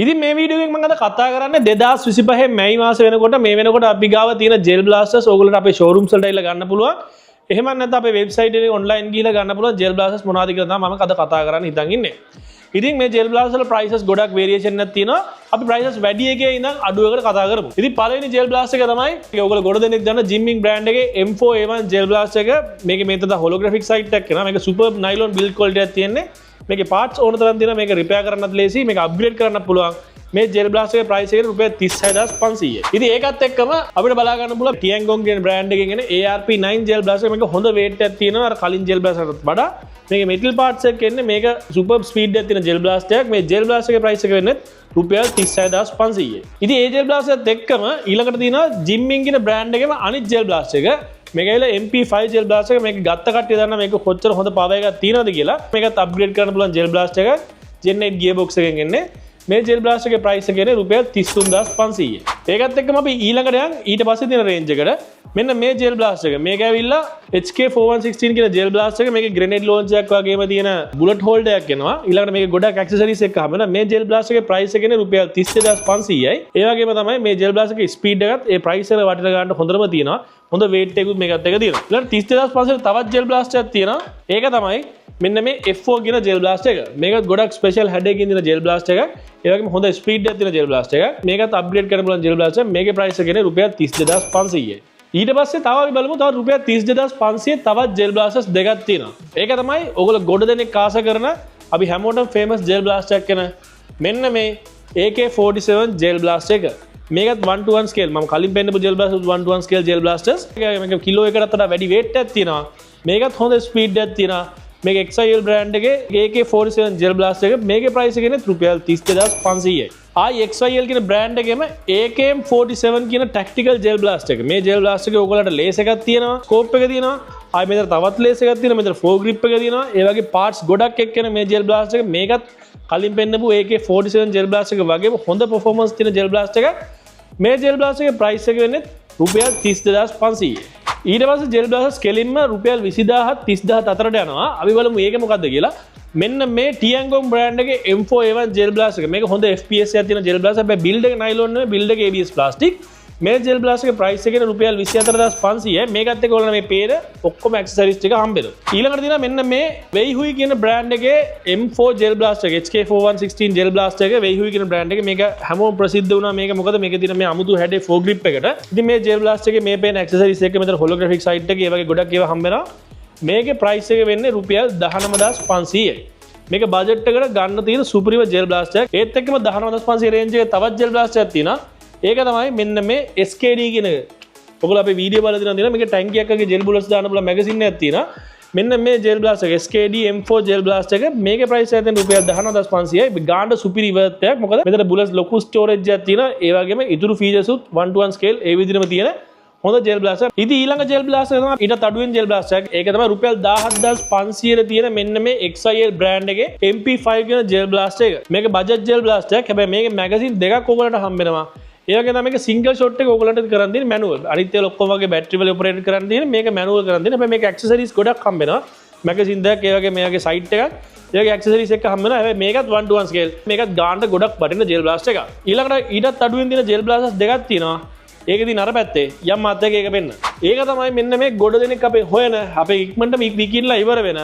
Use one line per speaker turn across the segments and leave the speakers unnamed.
ඉතින් මේ වීඩියෝ එකෙන් මම අද කතා කරන්නේ 2025 මැයි මාස වෙනකොට මේ වෙනකොට අපි ගාව තියෙන ජෙල් බ්ලාස්ටර්ස් ඕගොල්ලන්ට අපේ ෂෝරූම්ස් වලට ඇවිල්ලා ගන්න පුළුවන්. එහෙම නැත්නම් අපේ වෙබ්සයිට් එකේ ඔන්ලයින් ගිහලා ගන්න පුළුවන් ජෙල් බ්ලාස්ටර්ස් මොනවද කියලා තමයි මම අද කතා කරන්න හිතන් ඉන්නේ. ඉතින් මේ ජෙල් බ්ලාස්ටර්ස් වල ප්‍රයිසස් ගොඩක් වේරියේෂන් එකක් තියෙනවා. අපි ප්‍රයිසස් වැඩි එකේ ඉඳන් අඩු එකකට කතා කරමු. ඉතින් පළවෙනි ජෙල් බ්ලාස්ටර් එක තමයි ඔයගොල්ලෝ ගොඩ දෙනෙක් දන්න ජිම්මින් බ්‍රෑන්ඩ් එකේ M4A1 ජෙල් බ්ලාස්ටර් එක. මේකේ මේ තද හොලෝග්‍රැෆික් සයිට් එකක් එනවා. මේක සුපර් නයිලොන් බිල්ඩ් ක්වොලිටි එකක් තියෙන්නේ. මේකේ පාර්ට්ස් ඕන තරම් තියෙනවා. මේක රිපෙයාර් කරන්නත් ලේසි. මේක අප්ග්‍රේඩ් කරන්නත් පුළුවන්. මේ ජෙල් බ්ලාස්ටර් එකේ ප්‍රයිස් එක රුපියල් 36500. ඉතින් ඒකත් එක්කම අපිට බලා ගන්න පුළුවන් Tiangong කියන බ්‍රෑන්ඩ් එකකින් එන ARP9 ජෙල් බ්ලාස්ටර් එක. මේක හොඳ weight එකක් තියෙනවා. අර කලින් ජෙල් බ්ලාස්ටර්ටත් වඩා මේක මෙටල් පාර්ට්ස් එකක් එන්නේ. මේක සුපර් ස්පීඩ් එකක් තියෙන ජෙල් බ්ලාස්ටර් එකක්. මේ ජෙල් බ්ලාස්ටර් එකේ ප්‍රයිස් එක වෙන්නේ රුපියල් 36500. ඉතින් ඒ ජෙල් බ්ලාස්ටර් එකත් එක්කම ඊළඟට තියෙනවා Jimming කියන බ්‍රෑන්ඩ් එකේම අනිත් ජෙල් බ්ලාස්ටර් එක. මේක ඇවිල්ලා MP5 ජෙල් බ්ලාස්ටර් එක. මේක ගත්ත කට්ටිය දන්නා මේක කොච්චර හොඳ පවර් එකක් තියෙනවද කියලා. මේකත් අප්ග්‍රේඩ් කරන්න පුළුවන් ජෙල් බ්ලාස්ටර් එකක්. Gen 8 ගියර් බොක්ස් එකෙන් එන්නේ. මේ ජෙල් බ්ලාස්ටර් එකේ ප්‍රයිස් එක කියන්නේ රුපියල් 33500. ඒකත් එක්කම අපි ඊළඟට යන් ඊට පස්සේ තියෙන රේන්ජ් එකට. මෙන්න මේ ජෙල් බ්ලාස්ටර් එක. මේක ඇවිල්ලා HK4116 කියන ජෙල් බ්ලාස්ටර් එක. මේකේ ග්‍රෙනේඩ් ලොන්ච් එකක් වගේම තියෙන බුලට් හෝල්ඩර් එකක් එනවා. ඊළඟට මේකේ ගොඩක් ඇක්සසරිස් එකක් හම්බ වෙනවා. මේ ජෙල් බ්ලාස්ටර් එකේ ප්‍රයිස් එක කියන්නේ රුපියල් 30500යි. ඒ වගේම තමයි මේ ජෙල් බ්ලාස්ටර් එකේ ස්පීඩ් එකත් ඒ ප්‍රයිස් එක වටින ගන්න හොඳටම තියෙනවා. හොඳ weight එකකුත් මේකත් එක තියෙනවා. ඊළඟට 30500 තවත් ජෙල් බ්ලාස්ටර් එකක් තියෙනවා. ඒක තමයි මෙන්න මේ F4 කියන ජෙල් බ්ලාස්ටර් එක. මේකත් ගොඩක් ස්පෙෂල් හැඩ් එකකින් තියෙන ජෙල් බ්ලාස්ටර් එකක්. ඒ වගේම හොඳ ස්පීඩ් එකක් තියෙන ජෙල් බ්ලාස්ටර් එකක්. මේකත් අප්ග්‍රේඩ් කරන්න පුළුවන් ජෙල් බ්ලාස්ටර්. මේකේ ප්‍රයිස් එක කියන්නේ රුපියල් 30500යි. ඊට පස්සේ තව අපි බලමු තව රුපියල් 32500 තවත් ජෙල් බ්ලාස්ටර්ස් දෙකක් තියෙනවා. ඒක තමයි ඔයගොල්ලෝ ගොඩ දෙනෙක් ආස කරන අපි හැමෝටම ෆේමස් ජෙල් බ්ලාස්ටර් එකක් වෙන මෙන්න මේ AK47 ජෙල් බ්ලාස්ටර් එක. මේකත් 1:1 ස්කේල්. මම කලින් පෙන්නපු ජෙල් බ්ලාස්ටර්ස් 1:1 ස්කේල් ජෙල් බ්ලාස්ටර්ස්. මේක කිලෝ එකකටත් වඩා වැඩි weight එකක් තියෙනවා. මේකත් හොඳ ස්පීඩ් එකක් තියෙනවා. මේක XIL බ්‍රෑන්ඩ් එකේ AK47 ජෙල් බ්ලාස්ටර් එක. මේකේ ප්‍රයිස් එක කියන්නේ රුපියල් 32500යි. ආයි XIL කියන බ්‍රෑන්ඩ් එකේම AKM47 කියන ටැක්ටිකල් ජෙල් බ්ලාස්ටර් එක. මේ ජෙල් බ්ලාස්ටර් එකේ ඔයගොල්ලන්ට ලේස් එකක් තියෙනවා, ස්කෝප් එක තියෙනවා. ආයි මෙතන තවත් ලේස් එකක් තියෙනවා. මෙතන ෆෝ ග්‍රිප් එක තියෙනවා. ඒ වගේ පාර්ට්ස් ගොඩක් එක්කන මේ ජෙල් බ්ලාස්ටර් එක. මේකත් කලින් පෙන්නපු AK47 ජෙල් බ්ලාස්ටර් එක වගේම හොඳ පර්ෆෝමන්ස් තියෙන ජෙල් බ්ලාස්ටර් එකක්. මේ ජෙල් බ්ලාස්ටර් එකේ ප්‍රයිස් එක වෙන්නේ රුපියල් 32500. ඊට පස්සේ ජෙල් බ්ලාස්ටර්ස් කෙලින්ම රුපියල් 20000 30000 අතරට යනවා. අපි බලමු මේක මොකද්ද කියලා. මෙන්න මේ Tiangong බ්‍රෑන්ඩ් එකේ M4A1 ජෙල් බ්ලාස්ටර් එක. මේක හොඳ FPS එකක් තියෙන ජෙල් බ්ලාස්ටර්. හැබැයි බිල්ඩ් එක නයිලොන් නෙවෙයි, බිල්ඩ් එක ABS ප්ලාස්ටික්. මේ ජෙල් බ්ලාස්ටර් එකේ ප්‍රයිස් එක රුපියල් 24500යි. මේකත් එක්ක ඔයාලා මේ පේන ඔක්කොම ඇක්සසරිස් ටික හම්බෙනවා. ඊළඟට තියෙනවා මෙන්න මේ Weihui කියන බ්‍රෑන්ඩ් එකේ M4 ජෙල් බ්ලාස්ටර් එක. HK4116 ජෙල් බ්ලාස්ටර් එක Weihui කියන බ්‍රෑන්ඩ් එකේ. මේක හැමෝම ප්‍රසිද්ධ වුණා. මේක මොකද මේකේ තියෙන මේ අමුතු හැඩේ ෆෝ ග්‍රිප් එකට. ඉතින් මේ ජෙල් බ්ලාස්ටර් එකේ මේ පේන ඇක්සසරිස් එක මෙතන හොලෝග්‍රැෆික් සයිට් එකේ ඒ වගේ ගොඩක් ඒවා හම්බෙනවා. මේකේ ප්‍රයිස් එක වෙන්නේ රුපියල් 19500යි. මේක බජට් එකට ගන්න තියෙන සුපිරිම ජෙල් බ්ලාස්ටර් එකක්. ඒත් එක්කම 19500 රේන්ජ් එකේ තවත් ජෙල් බ්ලාස්ටර් එකක් තියෙනවා. ඒක තමයි මෙන්න මේ SKD කියන එක. ඔයගොල්ලෝ අපේ වීඩියෝ බලලා තියෙනවා මේක ටැංකියක් වගේ ජෙල් බුලට්ස් දාන්න පුළුවන් මැගසින් එකක් තියෙනවා. මෙන්න මේ ජෙල් බ්ලාස්ටර් එක SKD M4 ජෙල් බ්ලාස්ටර් එක. මේකේ ප්‍රයිස් එක දැන් රුපියල් 19500යි. ගාන්න සුපිරි වර්ත් එකක්. මොකද මෙතන බුලට්ස් ලොකු ස්ටෝරේජ් එකක් තියෙනවා. ඒ වගේම ඉතුරු ෆීචර්ස් උත් 1:1 ස්කේල් ඒ විදිහටම තියෙන හොඳ ජෙල් බ්ලාස්ටර්. ඉතින් ඊළඟ ජෙල් බ්ලාස්ටර් තමයි ඊටත් අඩුවෙන් ජෙල් බ්ලාස්ටර් එකක්. ඒක තමයි රුපියල් 17500 තියෙන මෙන්න මේ XIL බ්‍රෑන්ඩ් එකේ MP5 කියන ජෙල් බ්ලාස්ටර් එක. මේක බජට් ජෙල් බ්ලාස්ටර් එකක්. හැබැයි මේකේ මැගසින් දෙකක් ඔයගලන්ට හම්බ වෙනවා. ඒ වගේ තමයි මේක සිංගල් ෂොට් එක ඔයගලන්ට කරන් දෙන්නේ මැනුවල්. අනිත් ඒවා ඔක්කොම වගේ බැටරි වල ඔපරේට් කරන් දෙන්නේ. මේක මැනුවල් කරන් දෙන්නේ. හැබැයි මේක ඇක්සසරිස් ගොඩක් හම්බ වෙනවා. මැගසින් දෙකක් ඒ වගේ මේ වගේ සයිට් එකක්. ඒ වගේ ඇක්සසරිස් එක හම්බ වෙනවා. හැබැයි මේකත් 1:1 ස්කේල්. මේකත් ගානට ගොඩක් වටින ජෙල් බ්ලාස්ටර් එකක්. ඊළඟට ඊටත් අඩුවෙන් තියෙන ජෙල් බ්ලාස්ටර්ස් දෙකක් තියෙනවා. ඒකදී නර පැත්තේ යම් මාත් එක ඒක වෙන්න. ඒක තමයි මෙන්න මේ ගොඩ දෙනෙක් අපේ හොයන අපේ ඉක්මනට විකිලා ඉවර වෙන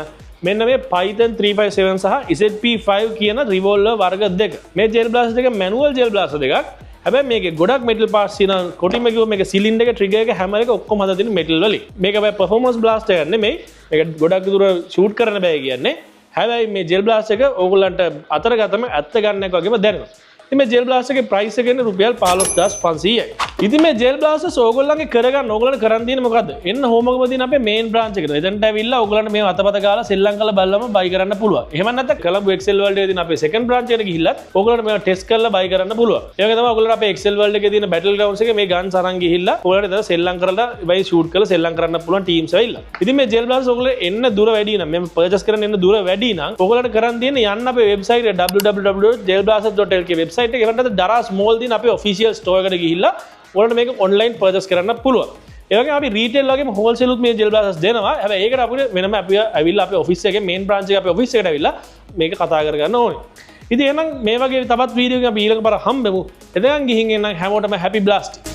මෙන්න මේ Python 357 සහ ZP5 කියන රිවෝල්වර් වර්ග දෙක. මේ ජෙල් බ්ලාස්ටර් දෙක මැනුවල් ජෙල් බ්ලාස්ටර් දෙකක්. හැබැයි මේකේ ගොඩක් මෙටල් පාර්ට්ස් තියෙනවා. කොටිම කිව්ව මේක සිලින්ඩර් එක, ට්‍රිගර් එක, හැමර් එක ඔක්කොම හදලා තියෙන මෙටල් වලින්. මේක හැබැයි පර්ෆෝමන්ස් බ්ලාස්ටර් එකක් නෙමෙයි. මේක ගොඩක් දුර ෂූට් කරන්න බෑ කියන්නේ. හැබැයි මේ ජෙල් බ්ලාස්ටර් එක ඕගොල්ලන්ට අතර ගතම ඇත්ත ගන්න එක වගේම දැනෙනවා. ඉතින් මේ ජෙල් බ්ලාස්ටර් එකේ ප්‍රයිස් එක කියන්නේ රුපියල් 15500යි. ඉතින් මේ ජෙල් බ්ලාස්ටර්ස් ඕගොල්ලන්ගේ කරගන්න ඕගොල්ලන්ට කරන් තියෙන්නේ මොකද්ද? එන්න හෝම් එකම තියෙන අපේ මේන් බ්‍රාන්ච් එකට. එතනට ඇවිල්ලා ඕගොල්ලන්ට මේව අතපත ගාලා සෙල්ලම් කරලා බලලම බයි කරන්න පුළුවන්. එහෙම නැත්නම් කොළඹ Excel World එකේ තියෙන අපේ සෙකන්ඩ් බ්‍රාන්ච් එකට ගිහිල්ලත් ඕගොල්ලන්ට මේව ටෙස්ට් කරලා බයි කරන්න පුළුවන්. ඒ වගේ තමයි ඕගොල්ලන්ට අපේ Excel World එකේ තියෙන බැටල් ග්‍රවුන්ඩ්ස් එකේ මේ ගන්ස් අරන් ගිහිල්ලා ඕගොල්ලන්ට එතන සෙල්ලම් කරලා බයි ෂූට් කරලා සෙල්ලම් කරන්න පුළුවන් ටීම්ස් ඇවිල්ලා. ඉතින් මේ ජෙල් බ්ලාස්ටර්ස් ඕගොල්ලෝ එන්න දුර වැඩි නම් මේ පර්චේස් කරන්න එන්න දුර වැඩි නම් ඕගොල්ලන්ට කරන් තියෙන්නේ යන්න අපේ වෙබ්සයිට් එක www.gelblasters.lk වෙබ්සයිට් එක. ඒකට දරස් මෝල් දින අපේ ඔෆිෂියල් ස්ටෝර් එකට ගිහිල්ලා ඔයාලට මේක ඔන්ලයින් පර්චේස් කරන්න පුළුවන්. ඒ වගේම අපි රීටේල් වගේම හෝල්සේල් උත් මේ ජෙල් බ්ලාස්ටර්ස් දෙනවා. හැබැයි ඒකට අපිට වෙනම අපි ඇවිල්ලා අපේ ඔෆිස් එකේ මේන් බ්‍රාන්ච් එකේ අපේ ඔෆිස් එකට ඇවිල්ලා මේක කතා කරගන්න ඕනේ. ඉතින් එහෙනම් මේ වගේ තවත් වීඩියෝ එකක් අපි ඊළඟ පාර හම්බෙමු. එතකන් ගිහින් එන්න හැමෝටම හැපි බ්ලාස්ට්.